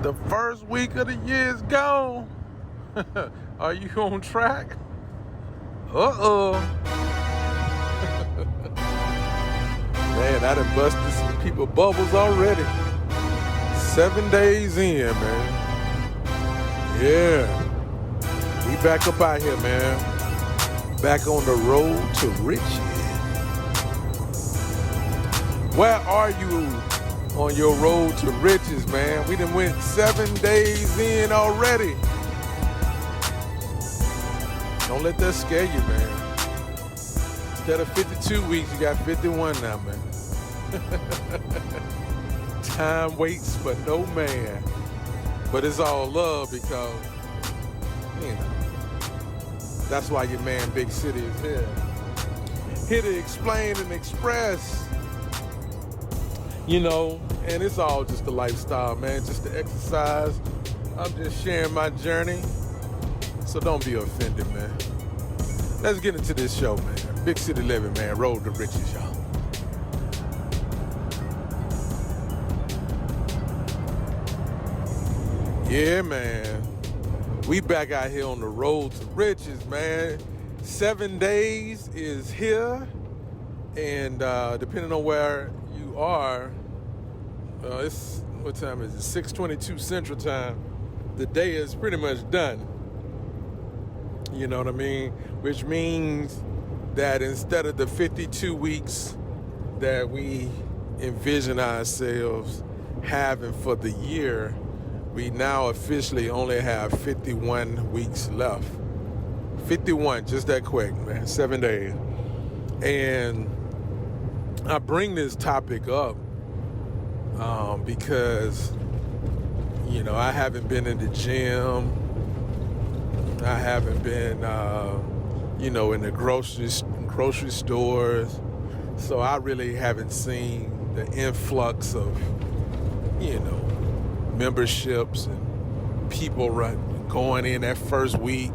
The first week of the year is gone. Are you on track? Uh-oh. Man, I done busted some people bubbles already. 7 days in, man. Yeah. We back up out here, man. Back on the road to riches. Where are you on your road to riches, man? We done went 7 days in already. Don't let that scare you, man. Instead of 52 weeks, you got 51 now, man. Time waits for no man. But it's all love because, you know, that's why your man Big City is here. Here to explain and express, you know, and it's all just a lifestyle, man, just to exercise. I'm just sharing my journey, so don't be offended, man. Let's get into this show, man. Big City Living, man, road to riches, y'all. Yeah, man. We back out here on the road to riches, man. 7 days is here, and depending on where you are, it's, what time is it? 6:22 Central Time. The day is pretty much done. You know what I mean? Which means that instead of the 52 weeks that we envision ourselves having for the year, we now officially only have 51 weeks left. 51, just that quick, man. 7 days. And I bring this topic up because, you know, I haven't been in the gym. I haven't been, you know, in the grocery stores. So I really haven't seen the influx of, you know, memberships and people going in that first week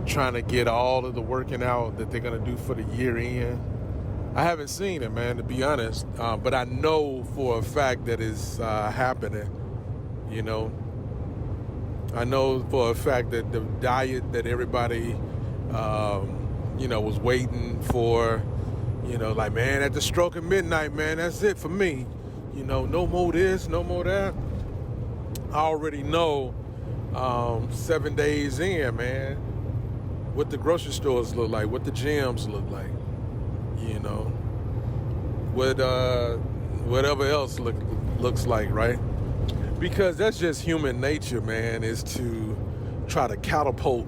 trying to get all of the working out that they're going to do for the year end. I haven't seen it, man, to be honest. But I know for a fact that it's happening, you know. I know for a fact that the diet that everybody, you know, was waiting for, you know, like, man, at the stroke of midnight, man, that's it for me. You know, no more this, no more that. I already know 7 days in, man, what the grocery stores look like, what the gyms look like, you know, what whatever else looks like, right? Because that's just human nature, man, is to try to catapult,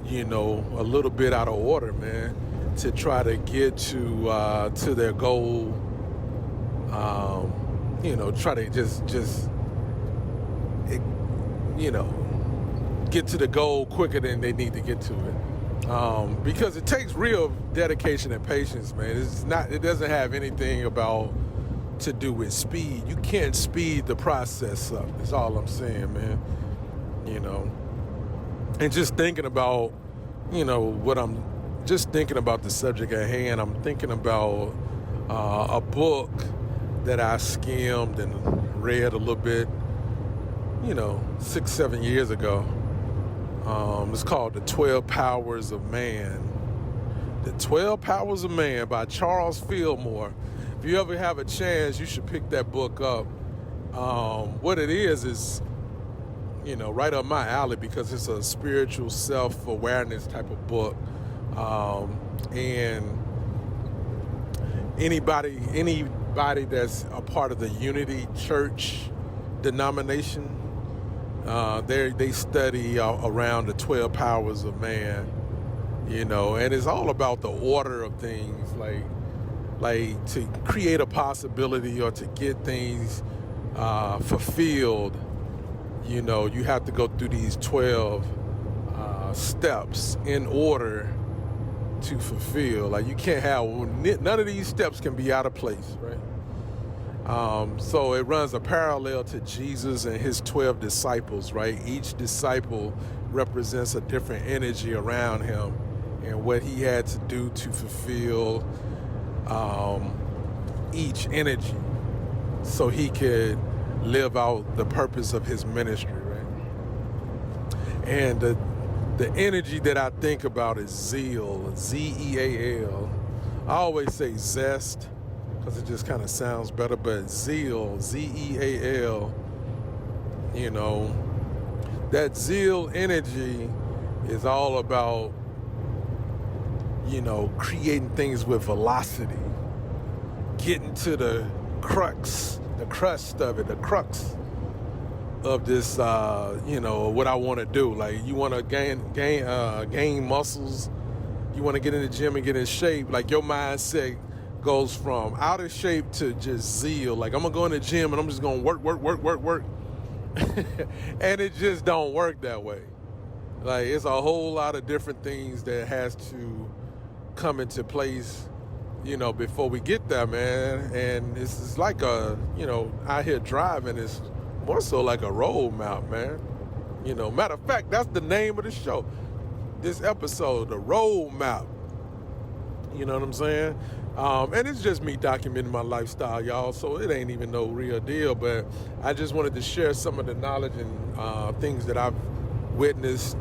you know, a little bit out of order, man, to try to get to their goal, you know, try to just you know, get to the goal quicker than they need to get to it. Because it takes real dedication and patience, man. It doesn't have anything to do with speed. You can't speed the process up. That's all I'm saying, man. You know, and just thinking about, you know, just thinking about the subject at hand, I'm thinking about a book that I skimmed and read a little bit, you know, 6-7 years ago. It's called The 12 Powers of Man. The 12 Powers of Man by Charles Fillmore. If you ever have a chance, you should pick that book up. What it is, you know, right up my alley because it's a spiritual self-awareness type of book. And anybody that's a part of the Unity Church denomination, they study around the 12 powers of man, you know, and it's all about the order of things, like to create a possibility or to get things fulfilled. You know, you have to go through these 12 steps in order to fulfill. Like, you can't have, none of these steps can be out of place, right? So it runs a parallel to Jesus and his 12 disciples, right? Each disciple represents a different energy around him and what he had to do to fulfill each energy so he could live out the purpose of his ministry, right? And the energy that I think about is zeal, Z-E-A-L. I always say zest because it just kind of sounds better, but zeal, Z-E-A-L, you know, that zeal energy is all about, you know, creating things with velocity, getting to the crux of this, you know, what I want to do. Like, you want to gain muscles, you want to get in the gym and get in shape. Like, your mindset goes from out of shape to just zeal. Like, I'm gonna go in the gym and I'm just gonna work. And it just don't work that way. Like, it's a whole lot of different things that has to come into place, you know, before we get there, man. And it's like a, you know, out here driving is more so like a road map, man. You know, matter of fact, that's the name of the show. This episode, the road map. You know what I'm saying? And it's just me documenting my lifestyle, y'all. So it ain't even no real deal. But I just wanted to share some of the knowledge and things that I've witnessed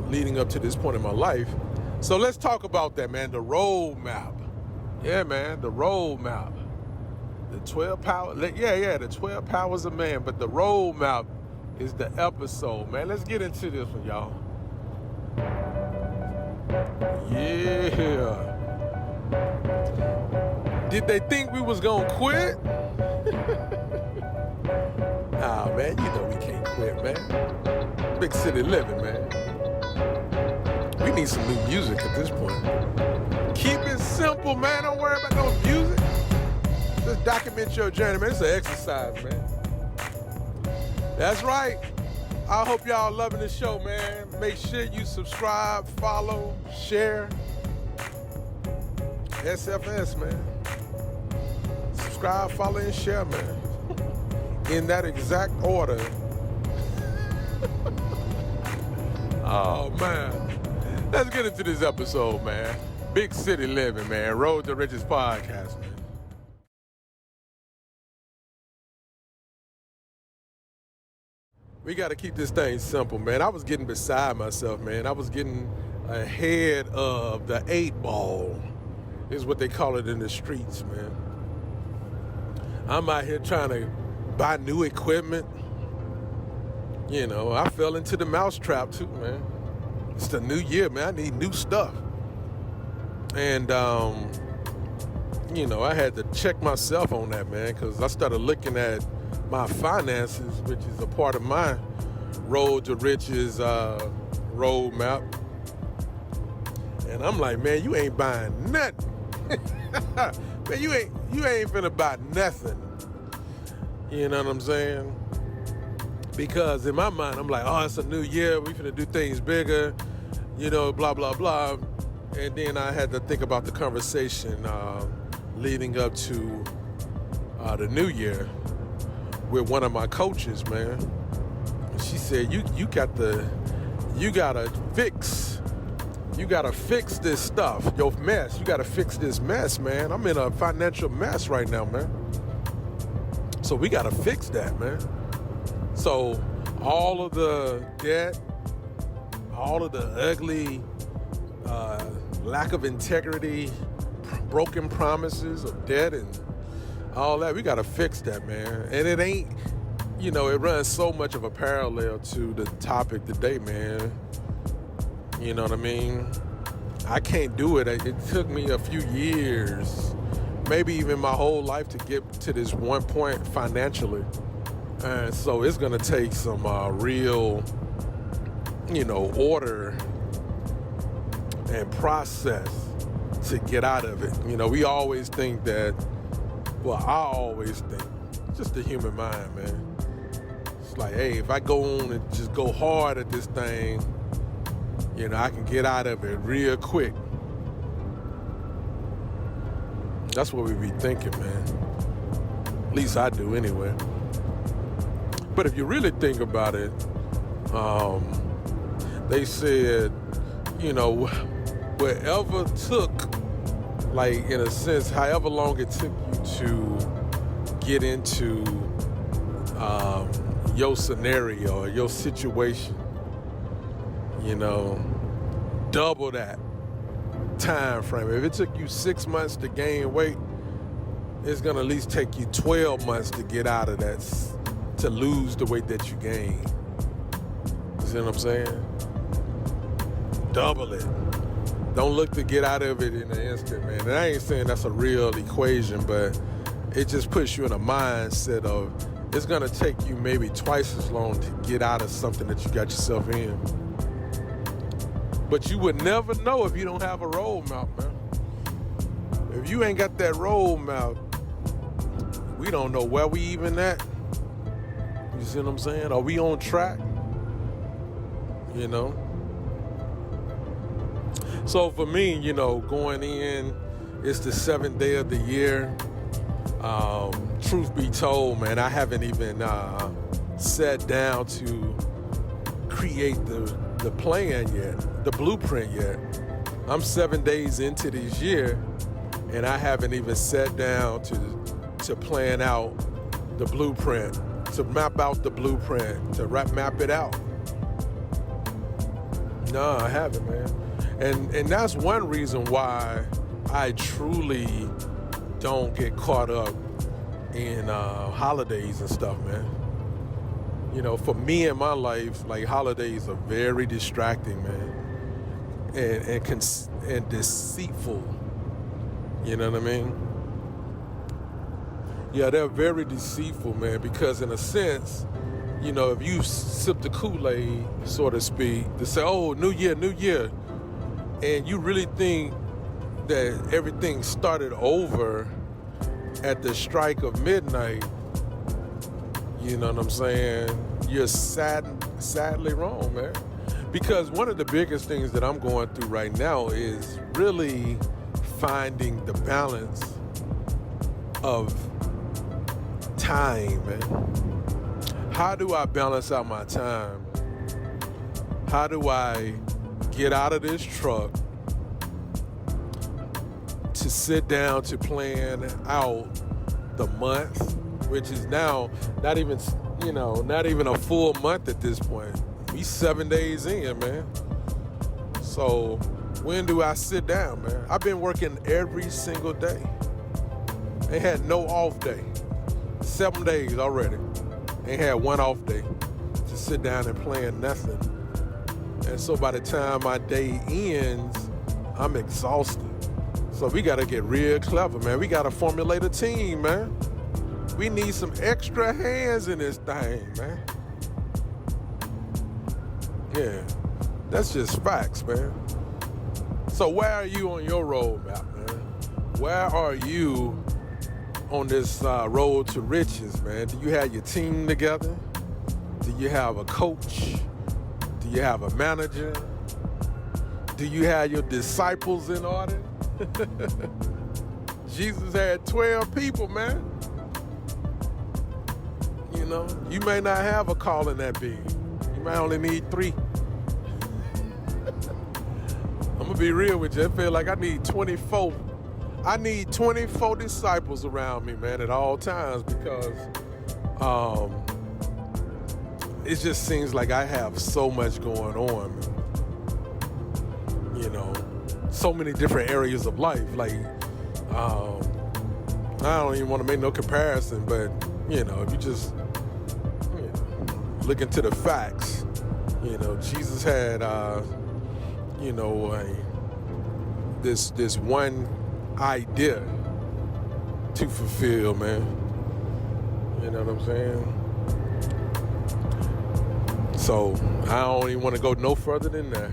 leading up to this point in my life. So let's talk about that, man. The road map. Yeah, man. The road map. The 12 powers. The 12 powers of man. But the road map is the episode, man. Let's get into this one, y'all. Yeah. Did they think we was gonna quit? Nah, man, you know we can't quit, man. Big city living, man. We need some new music at this point. Keep it simple, man. Don't worry about no music. Just document your journey, man. It's an exercise, man. That's right. I hope y'all loving the show, man. Make sure you subscribe, follow, share. SFS, man. Subscribe, follow, and share, man. In that exact order. Oh, man. Let's get into this episode, man. Big City Living, man. Road to Riches podcast, man. We got to keep this thing simple, man. I was getting beside myself, man. I was getting ahead of the 8 ball, is what they call it in the streets, man. I'm out here trying to buy new equipment. You know, I fell into the mousetrap too, man. It's the new year, man. I need new stuff. And, you know, I had to check myself on that, man, because I started looking at my finances, which is a part of my Road to Riches roadmap. And I'm like, man, you ain't buying nothing. Man, you ain't finna buy nothing. You know what I'm saying? Because in my mind, I'm like, oh, it's a new year. We finna do things bigger, you know, blah, blah, blah. And then I had to think about the conversation leading up to the new year with one of my coaches, man. She said, you gotta fix this stuff, your mess. You gotta fix this mess, man. I'm in a financial mess right now, man. So we gotta fix that, man. So all of the debt, all of the ugly lack of integrity, broken promises of debt and all that, we gotta fix that, man. And it ain't, you know, it runs so much of a parallel to the topic today, man. You know what I mean? I can't do it. It took me a few years, maybe even my whole life to get to this one point financially. And so it's gonna take some real, you know, order and process to get out of it. You know, we always think that, well, I always think, just the human mind, man. It's like, hey, if I go on and just go hard at this thing, you know, I can get out of it real quick. That's what we be thinking, man. At least I do anyway. But if you really think about it, they said, you know, wherever took, like in a sense, however long it took you to get into your scenario or your situation, double that time frame. If it took you 6 months to gain weight, it's gonna at least take you 12 months to get out of that, to lose the weight that you gained. You see what I'm saying? Double it. Don't look to get out of it in an instant, man. And I ain't saying that's a real equation, but it just puts you in a mindset of it's gonna take you maybe twice as long to get out of something that you got yourself in. But you would never know if you don't have a roadmap, man. If you ain't got that roadmap, we don't know where we even at. You see what I'm saying? Are we on track? So for me, going in, it's the 7th day of the year. Truth be told, man, I haven't even sat down to create the plan yet, the blueprint yet. I'm 7 days into this year, and I haven't even sat down to plan out the blueprint, to map out the blueprint, to map it out. No, I haven't, man. And that's one reason why I truly don't get caught up in holidays and stuff, man. For me in my life, like, holidays are very distracting, man, and deceitful. You know what I mean? Yeah, they're very deceitful, man, because in a sense, if you sip the Kool-Aid, so to speak, to say, oh, new year, and you really think that everything started over at the strike of midnight, you know what I'm saying? You're sadly wrong, man. Because one of the biggest things that I'm going through right now is really finding the balance of time, man. How do I balance out my time? How do I get out of this truck to sit down to plan out the month, which is now not even a full month at this point. We 7 days in, man. So when do I sit down, man? I've been working every single day. Ain't had no off day. 7 days already. Ain't had one off day to sit down and plan nothing. And so by the time my day ends, I'm exhausted. So we got to get real clever, man. We got to formulate a team, man. We need some extra hands in this thing, man. Yeah, that's just facts, man. So where are you on your roadmap, man? Where are you on this road to riches, man? Do you have your team together? Do you have a coach? Do you have a manager? Do you have your disciples in order? Jesus had 12 people, man. You may not have a calling that big. You might only need 3. I'm gonna be real with you. I feel like I need 24. I need 24 disciples around me, man, at all times, because it just seems like I have so much going on, man. So many different areas of life. Like, I don't even want to make no comparison, but if you just look into the facts, Jesus had this one idea to fulfill, man. You know what I'm saying? So I don't even want to go no further than that.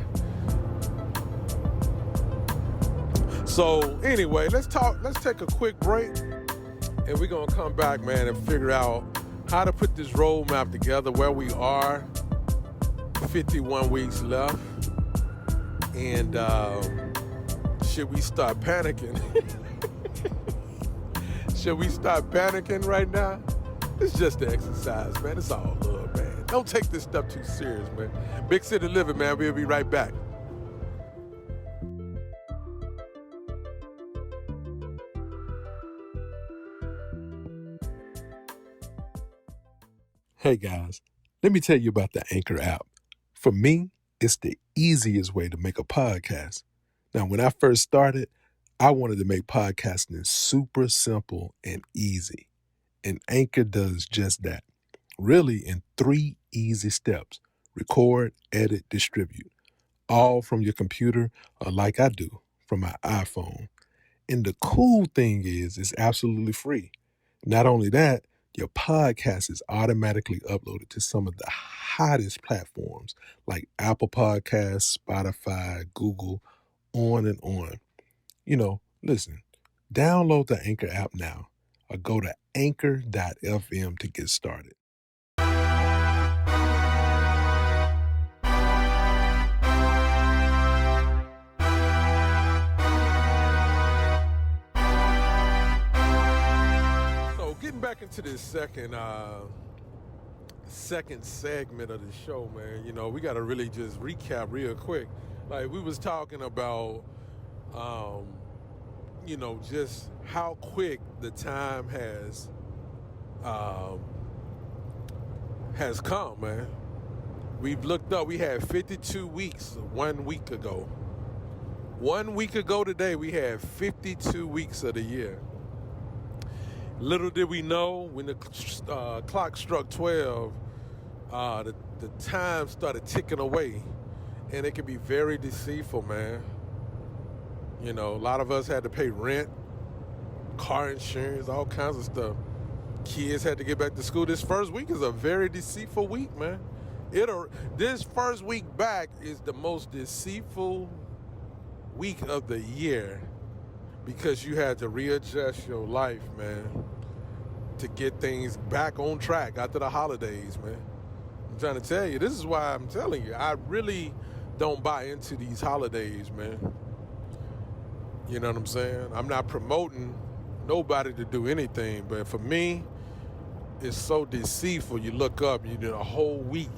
So anyway, let's take a quick break, and we're gonna come back, man, and figure out how to put this roadmap together, where we are, 51 weeks left, and should we start panicking? Should we start panicking right now? It's just an exercise, man. It's all love, man. Don't take this stuff too serious, man. Big City Living, man. We'll be right back. Hey guys, let me tell you about the Anchor app. For me, it's the easiest way to make a podcast. Now, when I first started, I wanted to make podcasting super simple and easy. And Anchor does just that. Really, in 3 easy steps: record, edit, distribute, all from your computer or like I do from my iPhone. And the cool thing is, it's absolutely free. Not only that, your podcast is automatically uploaded to some of the hottest platforms like Apple Podcasts, Spotify, Google, on and on. Listen, download the Anchor app now or go to anchor.fm to get started. So getting back into this second segment of the show, man, we got to really just recap real quick. Like we was talking about, just how quick the time has come, man. We've looked up, we had 52 weeks 1 week ago. 1 week ago today, we had 52 weeks of the year. Little did we know, when the clock struck 12, the time started ticking away, and it can be very deceitful, man. A lot of us had to pay rent, car insurance, all kinds of stuff. Kids had to get back to school. This first week is a very deceitful week, man. This first week back is the most deceitful week of the year, because you had to readjust your life, man, to get things back on track after the holidays, man. I'm trying to tell you, this is why I'm telling you, I really don't buy into these holidays, man. You know what I'm saying? I'm not promoting nobody to do anything, but for me, it's so deceitful. You look up, you do a whole week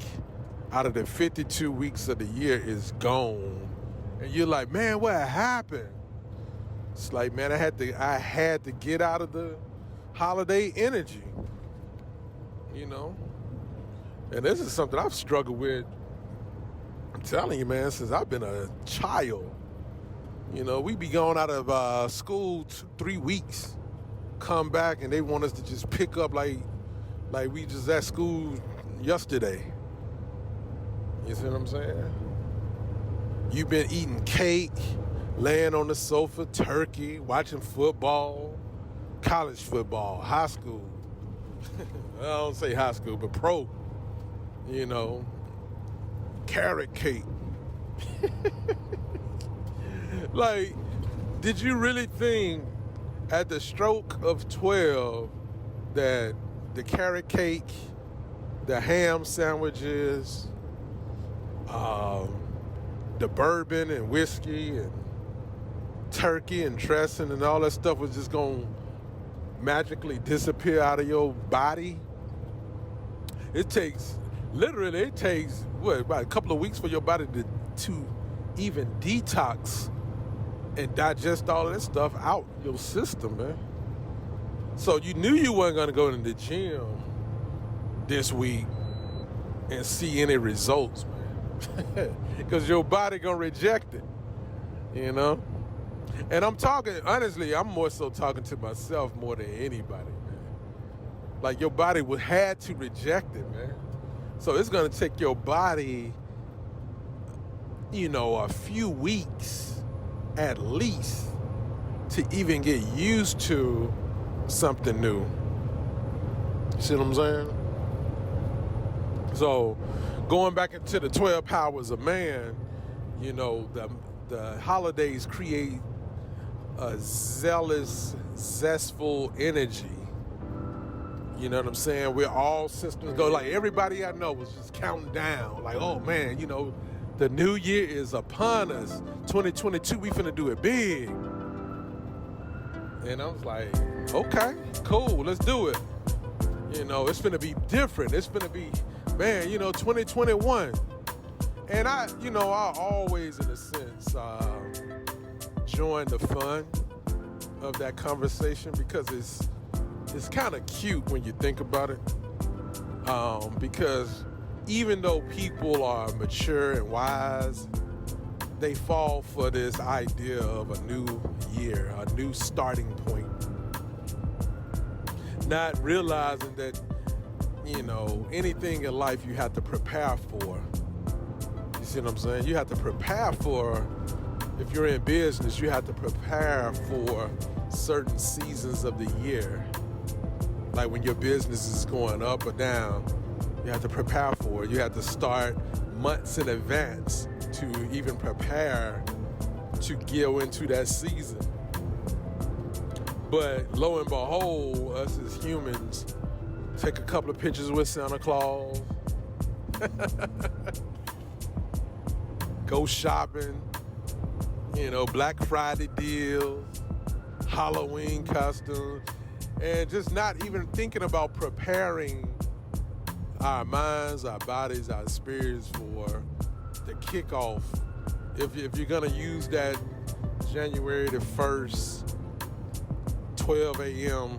out of the 52 weeks of the year is gone. And you're like, man, what happened? It's like, man, I had to get out of the holiday energy, And this is something I've struggled with, I'm telling you, man, since I've been a child. We be going out of school 3 weeks, come back, and they want us to just pick up like we just at school yesterday. You see what I'm saying? You've been eating cake, laying on the sofa, turkey, watching football, college football, high school. I don't say high school, but pro, carrot cake. Like, did you really think at the stroke of 12 that the carrot cake, the ham sandwiches, the bourbon and whiskey and turkey and dressing and all that stuff was just going to magically disappear out of your body? It takes about a couple of weeks for your body to even detox and digest all of that stuff out your system, man. So you knew you weren't going to go to the gym this week and see any results, man. Because your body going to reject it, And I'm talking, honestly, I'm more so talking to myself more than anybody, man. Like, your body had to reject it, man. So it's going to take your body, a few weeks at least to even get used to something new. You see what I'm saying? So going back into the 12 powers of man, the holidays create a zealous, zestful energy. You know what I'm saying? Where all systems go. Like, everybody I know was just counting down. Like, oh man, the new year is upon us. 2022, we finna do it big. And I was like, okay, cool, let's do it. It's finna be different. It's finna be, man, 2021. And I always, in a sense, join the fun of that conversation, because it's kind of cute when you think about it. Because even though people are mature and wise, they fall for this idea of a new year, a new starting point. Not realizing that, anything in life you have to prepare for. You see what I'm saying? You have to prepare for, if you're in business, you have to prepare for certain seasons of the year. Like when your business is going up or down, you have to prepare for it. You have to start months in advance to even prepare to go into that season. But lo and behold, us as humans take a couple of pictures with Santa Claus, go shopping, Black Friday deals, Halloween costumes, and just not even thinking about preparing our minds, our bodies, our spirits for the kickoff. If you're going to use that January the 1st, 12 a.m.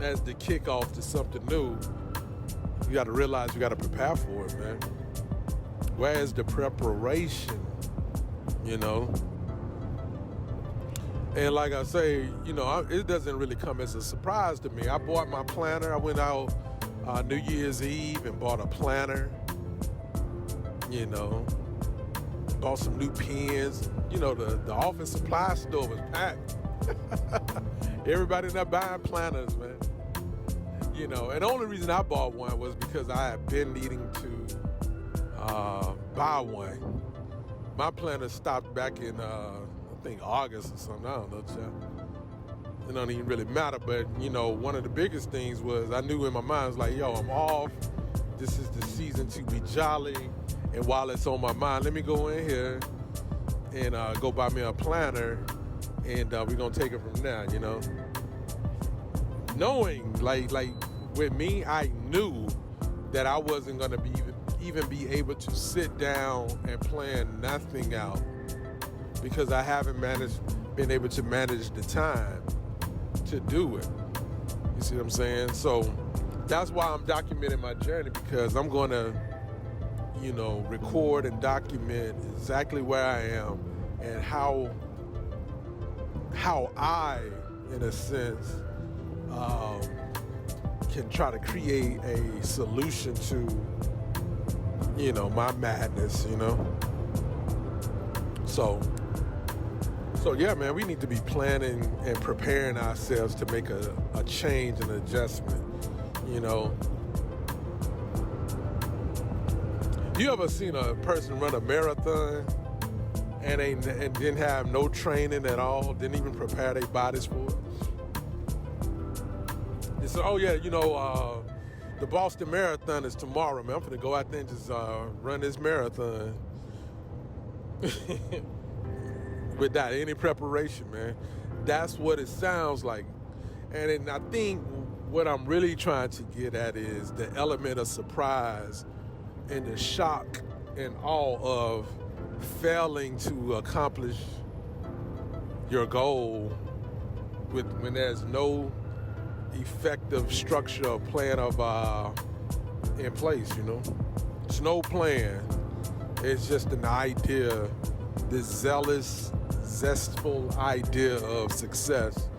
as the kickoff to something new, you got to realize you got to prepare for it, man. Where's the preparation, And like I say, it doesn't really come as a surprise to me. I bought my planner. I went out New Year's Eve and bought a planner, bought some new pens. The office supply store was packed. Everybody in there buying planners, man. And the only reason I bought one was because I had been needing to buy one. My planner stopped back in, I think August or something. I don't know, child. It don't even really matter. But, one of the biggest things was I knew in my mind, I was like, yo, I'm off. This is the season to be jolly. And while it's on my mind, let me go in here and go buy me a planner. And we're going to take it from there, Knowing, like with me, I knew that I wasn't going to even be able to sit down and plan nothing out because I haven't been able to manage the time to do it. You see what I'm saying? So that's why I'm documenting my journey, because I'm going to, record and document exactly where I am and how I, in a sense, can try to create a solution to, my madness, So yeah, man, we need to be planning and preparing ourselves to make a change and adjustment, You ever seen a person run a marathon and didn't have no training at all, didn't even prepare their bodies for it? They said, oh yeah, the Boston Marathon is tomorrow, man. I'm finna go out there and just run this marathon without any preparation, man. That's what it sounds like. And I think what I'm really trying to get at is the element of surprise and the shock and awe of failing to accomplish your goal when there's no effective structure or plan of in place, It's no plan. It's just an idea, this zealous, zestful idea of success,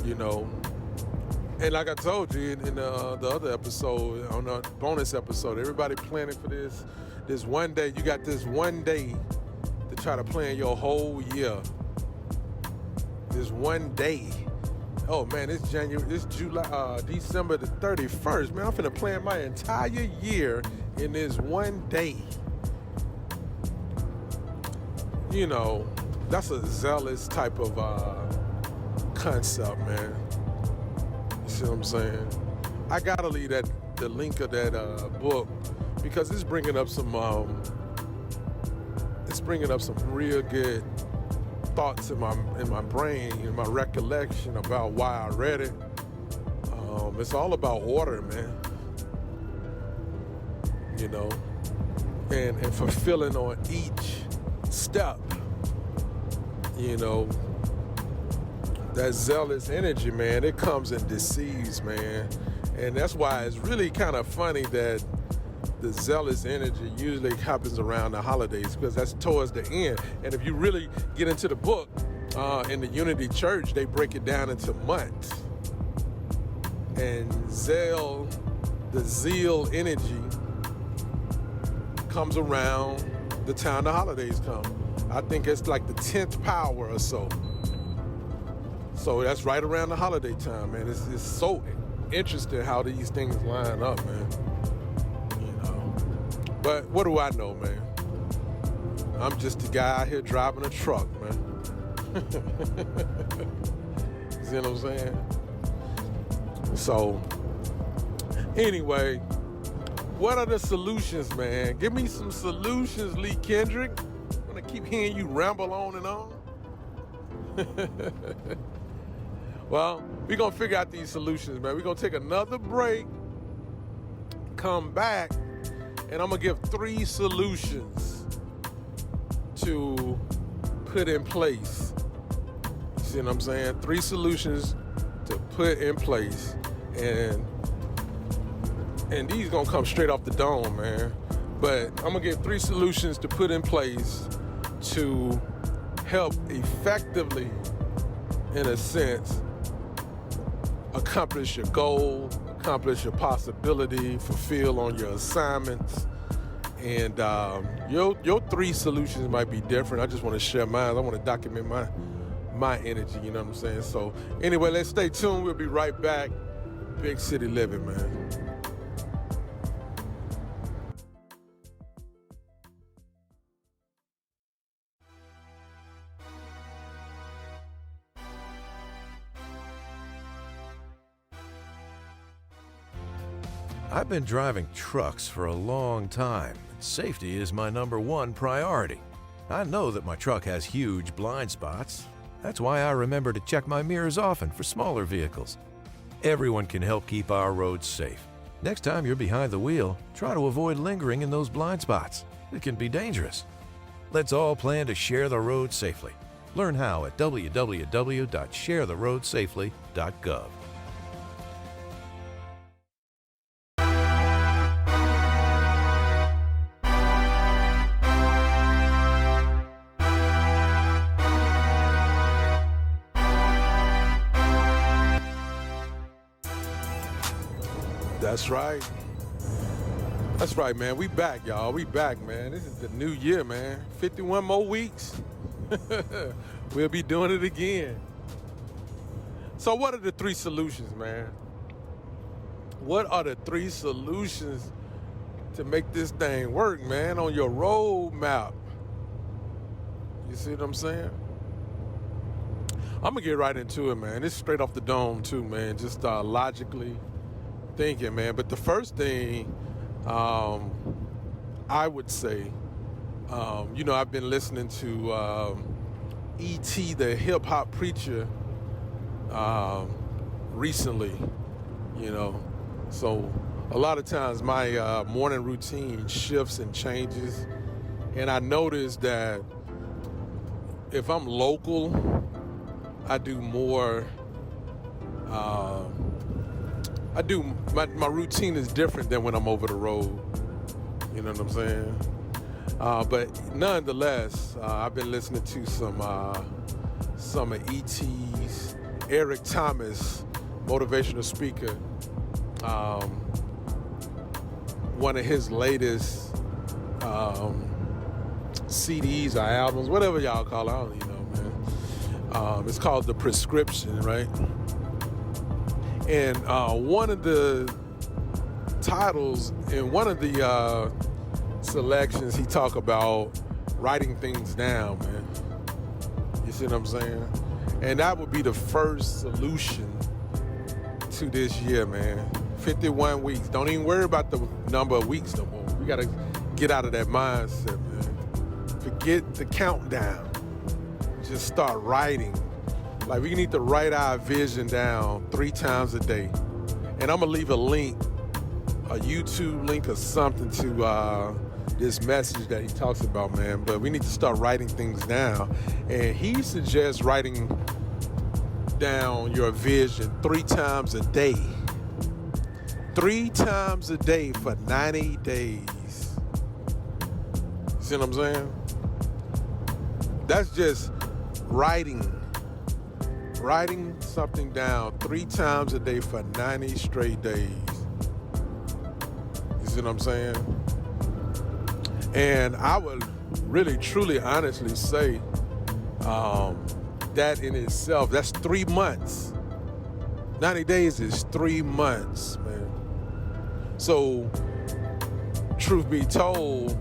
And like I told you in the other episode, on the bonus episode, everybody planning for this one day. You got this one day to try to plan your whole year. This one day. Oh man, it's December the 31st. Man, I'm finna plan my entire year in this one day. That's a zealous type of concept, man. You see what I'm saying? I gotta leave the link of that book because it's bringing up some real good thoughts in my brain, in my recollection about why I read it. It's all about order, man. And fulfilling on each step. That zealous energy, man, it comes and deceives, man. And that's why it's really kind of funny that the zealous energy usually happens around the holidays, because that's towards the end. And if you really get into the book, in the Unity Church, they break it down into months. And the zeal energy comes around the time the holidays come. I think it's like the 10th power or so. So that's right around the holiday time, man. It's so interesting how these things line up, man. You know. But what do I know, man? I'm just a guy out here driving a truck, man. You see what I'm saying? So, anyway, what are the solutions, man? Give me some solutions, Lee Kendrick. I'm gonna keep hearing you ramble on and on. Well, we're gonna figure out these solutions, man. We're gonna take another break, come back, and I'm gonna give 3 solutions to put in place. You see what I'm saying? 3 solutions to put in place. And these gonna come straight off the dome, man. But I'm gonna give 3 solutions to put in place to help effectively, in a sense, accomplish your goal, accomplish your possibility, fulfill on your assignments. And your 3 solutions might be different. I just want to share mine. I want to document my energy, you know what I'm saying? So anyway, let's stay tuned. We'll be right back. Big City Living, man. I've been driving trucks for a long time, and safety is my #1 priority. I know that my truck has huge blind spots. That's why I remember to check my mirrors often for smaller vehicles. Everyone can help keep our roads safe. Next time you're behind the wheel, try to avoid lingering in those blind spots. It can be dangerous. Let's all plan to share the road safely. Learn how at www.sharetheroadsafely.gov. That's right. That's right, man. We back, y'all. We back, man. This is the new year, man. 51 more weeks. We'll be doing it again. So what are the 3 solutions, man? What are the 3 solutions to make this thing work, man, on your road map? You see what I'm saying? I'm going to get right into it, man. It's straight off the dome, too, man. Just logically thinking, man. But the first thing I would say, I've been listening to E.T. the hip hop preacher recently, so a lot of times my morning routine shifts and changes, and I noticed that if I'm local, I do more. My routine is different than when I'm over the road. You know what I'm saying? But nonetheless, I've been listening to some of E.T.'s, Eric Thomas, motivational speaker. One of his latest CDs or albums, whatever y'all call it, I don't even know, man. It's called The Prescription, right? And one of the titles in one of the selections, he talk about writing things down, man. You see what I'm saying? And that would be the first solution to this year, man. 51 weeks. Don't even worry about the number of weeks no more. We got to get out of that mindset, man. Forget the countdown. Just start writing. Like, we need to write our vision down 3 times a day. And I'm going to leave a link, a YouTube link or something to this message that he talks about, man. But we need to start writing things down. And he suggests writing down your vision 3 times a day. 3 times a day for 90 days. See what I'm saying? That's just writing something down 3 times a day for 90 straight days. You see what I'm saying? And I would really, truly, honestly say that in itself, that's 3 months. 90 days is 3 months, man. So, truth be told,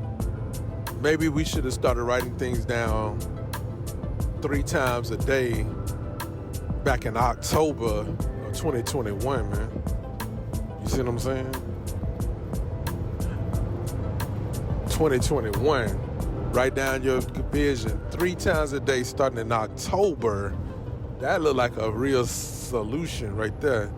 maybe we should have started writing things down 3 times a day back in October of 2021, man. You see what I'm saying? 2021. Write down your vision 3 times a day starting in October. That looked like a real solution right there.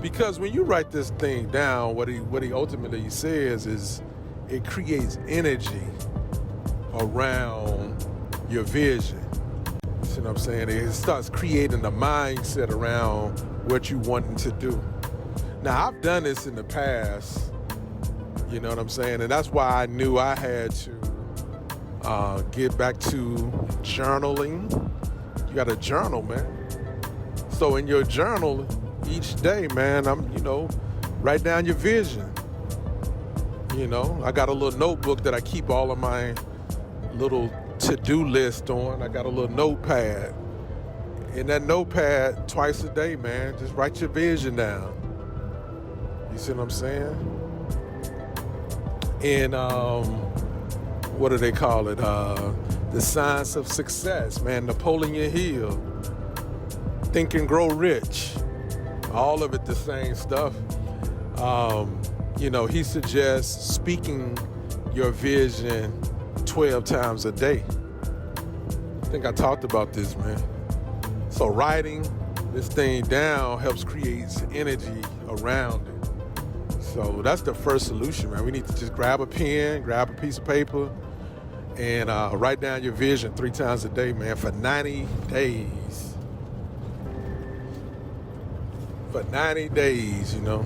Because when you write this thing down, what he ultimately says is it creates energy around your vision. You see what I'm saying? It starts creating a mindset around what you wanting to do. Now, I've done this in the past, you know what I'm saying? And that's why I knew I had to get back to journaling. You got to journal, man. So in your journal each day, man, write down your vision. You know, I got a little notebook that I keep all of my little to-do list on. I got a little notepad. In that notepad, twice a day, man, just write your vision down. You see what I'm saying? And what do they call it? The Science of Success, man. Napoleon Hill. Think and Grow Rich. All of it the same stuff. He suggests speaking your vision 12 times a day. I think I talked about this, man. So writing this thing down helps create energy around it. So that's the first solution, man. We need to just grab a pen, grab a piece of paper, and write down your vision 3 times a day, man, for 90 days. For 90 days, you know.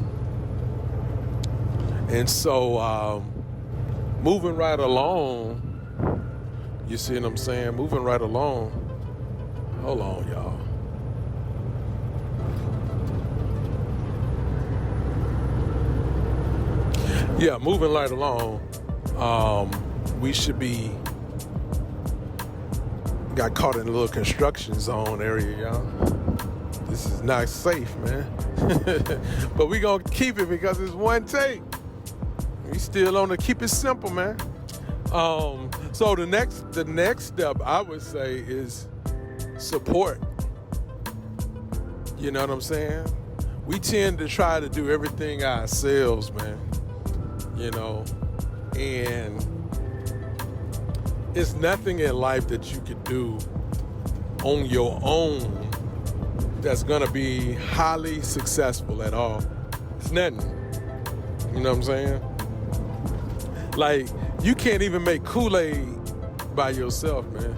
And so moving right along, you see what I'm saying? Moving right along. Hold on, y'all. Yeah, moving right along. We should be got caught in a little construction zone area, y'all. This is not safe, man. But we gonna keep it because it's one take. We still on to keep it simple, man. So the next step I would say is support. You know what I'm saying? We tend to try to do everything ourselves, man. You know, and it's nothing in life that you can do on your own that's gonna be highly successful at all. It's nothing. You know what I'm saying? Like, you can't even make Kool-Aid by yourself, man.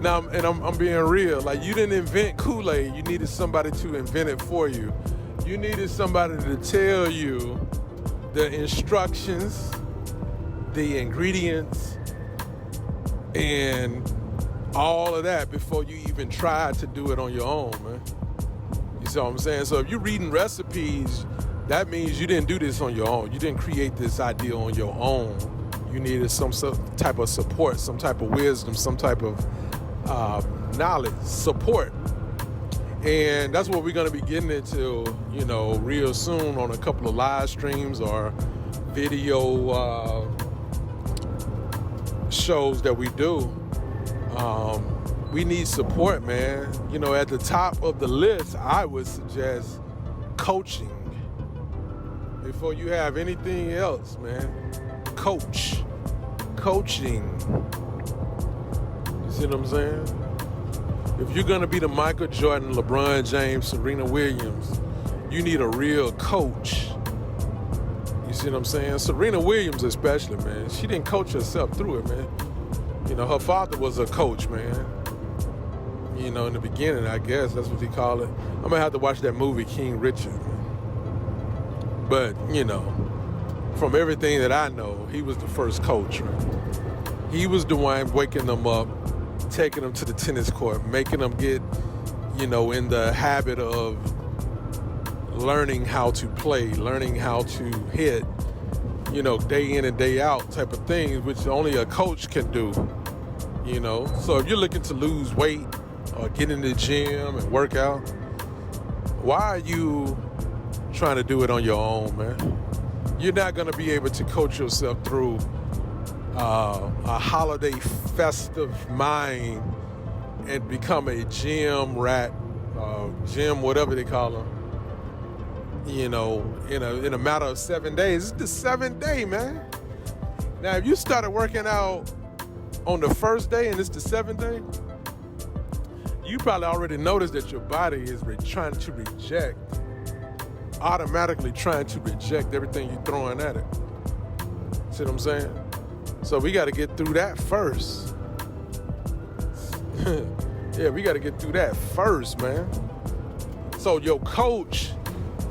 Now, and I'm being real. Like, you didn't invent Kool-Aid. You needed somebody to invent it for you. You needed somebody to tell you the instructions, the ingredients, and all of that before you even tried to do it on your own, man. You see what I'm saying? So if you're reading recipes, that means you didn't do this on your own. You didn't create this idea on your own. You needed some type of support, some type of wisdom, some type of knowledge, support. And that's what we're going to be getting into, you know, real soon on a couple of live streams or video shows that we do. We need support, man. You know, at the top of the list, I would suggest coaching. Before you have anything else, man, coaching. You see what I'm saying? If you're going to be the Michael Jordan, LeBron James, Serena Williams, you need a real coach. You see what I'm saying? Serena Williams especially, man. She didn't coach herself through it, man. You know, her father was a coach, man. You know, in the beginning, I guess that's what they call it. I'm going to have to watch that movie, King Richard, man. But, from everything that I know, he was the first coach, right? He was the one waking them up, taking them to the tennis court, making them get, in the habit of learning how to play, learning how to hit, day in and day out type of things, which only a coach can do, So if you're looking to lose weight or get in the gym and work out, why are you trying to do it on your own, man? You're not going to be able to coach yourself through a holiday festive mind and become a gym rat, gym whatever they call them, in a matter of 7 days. It's the 7th day, man. Now, if you started working out on the first day and it's the 7th day, you probably already noticed that your body is automatically trying to reject everything you're throwing at it. See what I'm saying? So we got to get through that first. Yeah, we got to get through that first, man. So your coach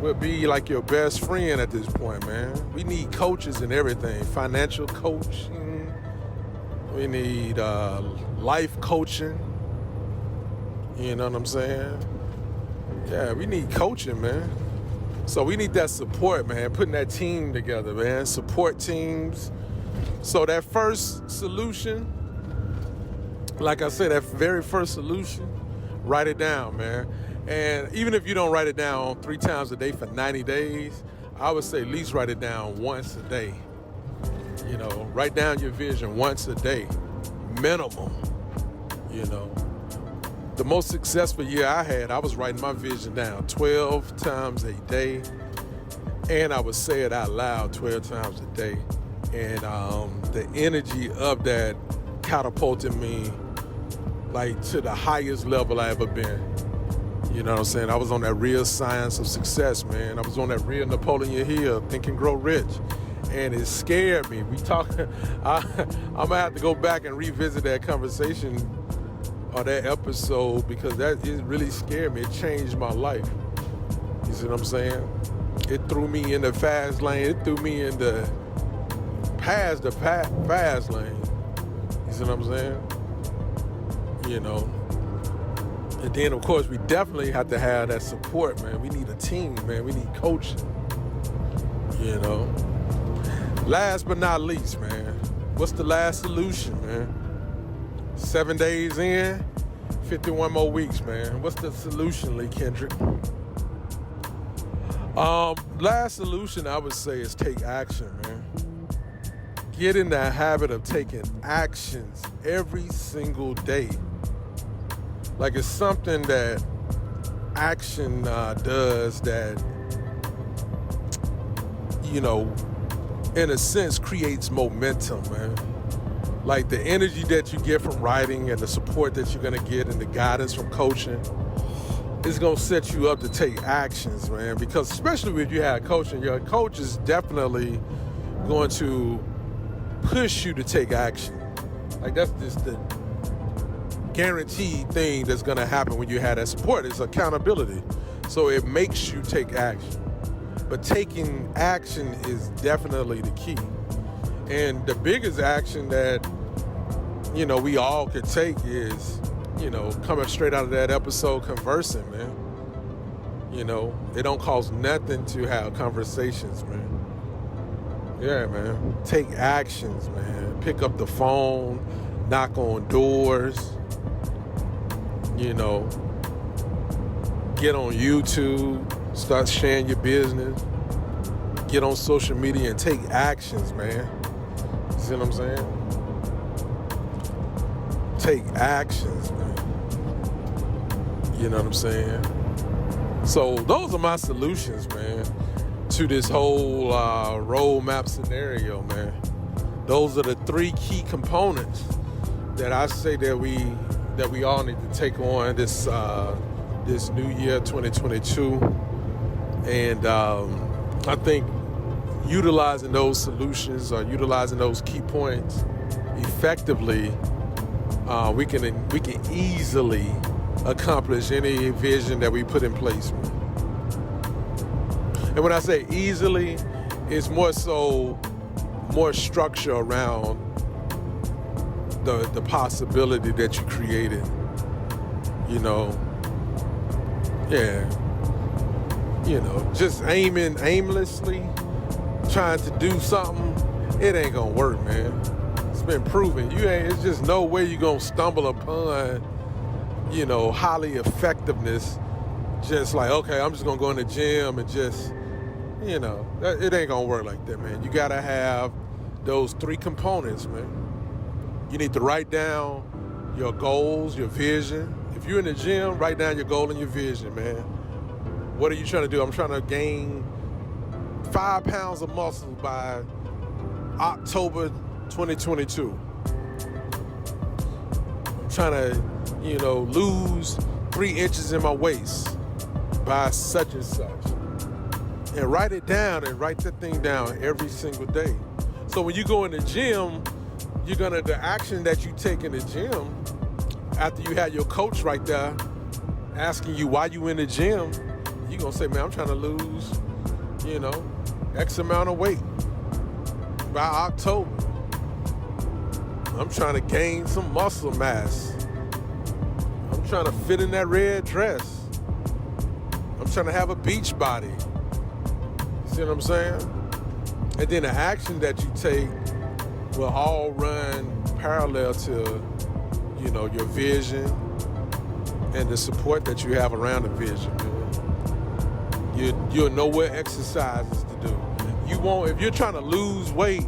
will be like your best friend at this point, man. We need coaches in everything. Financial coaching. We need life coaching. You know what I'm saying? Yeah, we need coaching, man. So we need that support, man. Putting that team together, man. Support teams. So that first solution, like I said, that very first solution, write it down, man. And even if you don't write it down 3 times a day for 90 days, I would say at least write it down once a day. Write down your vision once a day, minimum. The most successful year I had, I was writing my vision down 12 times a day, and I would say it out loud 12 times a day. And the energy of that catapulted me to the highest level I ever been. You know what I'm saying? I was on that real science of success, man. I was on that real Napoleon Hill, Think and Grow Rich. And it scared me. I'm gonna have to go back and revisit that conversation or that episode, because it really scared me. It changed my life. You see what I'm saying? It threw me in the fast lane. It threw me in the past the fast lane. You see what I'm saying? And then, of course, we definitely have to have that support, man. We need a team, man. We need coaching. Last but not least, man, what's the last solution, man? 7 days in, 51 more weeks, man. What's the solution, Lee Kendrick? Last solution I would say is take action, man. Get in the habit of taking actions every single day. Like, it's something that action does that, in a sense creates momentum, man. Like the energy that you get from writing and the support that you're gonna get and the guidance from coaching is gonna set you up to take actions, man. Because especially if you have coaching, your coach is definitely going to push you to take action. Like, that's just the guaranteed thing that's gonna happen when you have that support. It's accountability. So it makes you take action. But taking action is definitely the key. And the biggest action that, we all could take is, coming straight out of that episode, conversing, man. It don't cost nothing to have conversations, man. Yeah, man. Take actions, man. Pick up the phone, knock on doors, get on YouTube, start sharing your business, get on social media and take actions, man. You see what I'm saying? Take actions, man. You know what I'm saying? So those are my solutions, man, to this whole roadmap scenario, man. Those are the 3 key components that I say that we all need to take on this new year, 2022. And I think utilizing those solutions or utilizing those key points effectively, we can easily accomplish any vision that we put in place. And when I say easily, it's more so more structure around the possibility that you created. You know, yeah. You know, just aimlessly, trying to do something, it ain't gonna work, man. It's been proven. It's just no way you're gonna stumble upon, you know, highly effectiveness. Just like, okay, I'm just gonna go in the gym and just, you know, it ain't gonna work like that, man. You gotta have those three components, man. You need to write down your goals, your vision. If you're in the gym, write down your goal and your vision, man. What are you trying to do? I'm trying to gain 5 pounds of muscle by October 2022. I'm trying to, you know, lose 3 inches in my waist by such and such. And write it down and write that thing down every single day. So when you go in the gym, the action that you take in the gym, after you had your coach right there asking you why you in the gym, you're going to say, man, I'm trying to lose, you know, X amount of weight by October. I'm trying to gain some muscle mass. I'm trying to fit in that red dress. I'm trying to have a beach body. See what I'm saying? And then the action that you take will all run parallel to, you know, your vision and the support that you have around the vision, man. You'll know what exercises to do. If you're trying to lose weight,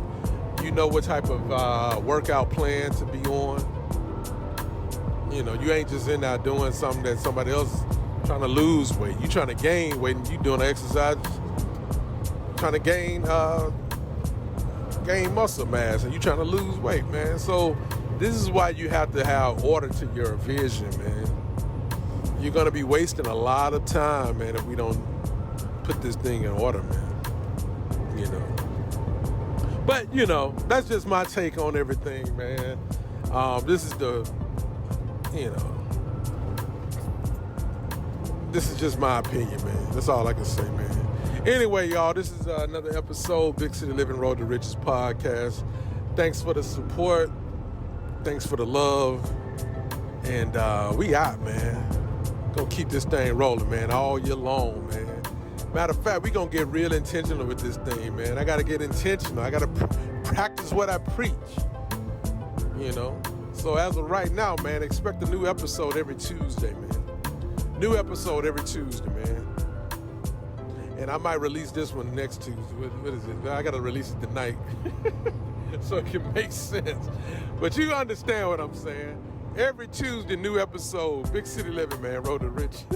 you know what type of workout plan to be on. You know, you ain't just in there doing something that somebody else is trying to lose weight. You trying to gain weight and you doing exercises, trying to gain muscle mass, and you trying to lose weight, man. So this is why you have to have order to your vision, man. You're gonna be wasting a lot of time, man, if we don't put this thing in order, man. You know. But, you know, that's just my take on everything, man. This is just my opinion, man. That's all I can say, man. Anyway, y'all, this is another episode, Big City Living Road to Riches podcast. Thanks for the support. Thanks for the love. And we out, man. Gonna keep this thing rolling, man, all year long, man. Matter of fact, we gonna get real intentional with this thing, man. I gotta get intentional. I gotta practice what I preach, you know? So as of right now, man, expect a new episode every Tuesday, man. New episode every Tuesday, man. And I might release this one next Tuesday. What is it? I gotta release it tonight so it can make sense. But you understand what I'm saying. Every Tuesday, new episode, Big City Living, man, Road to Rich.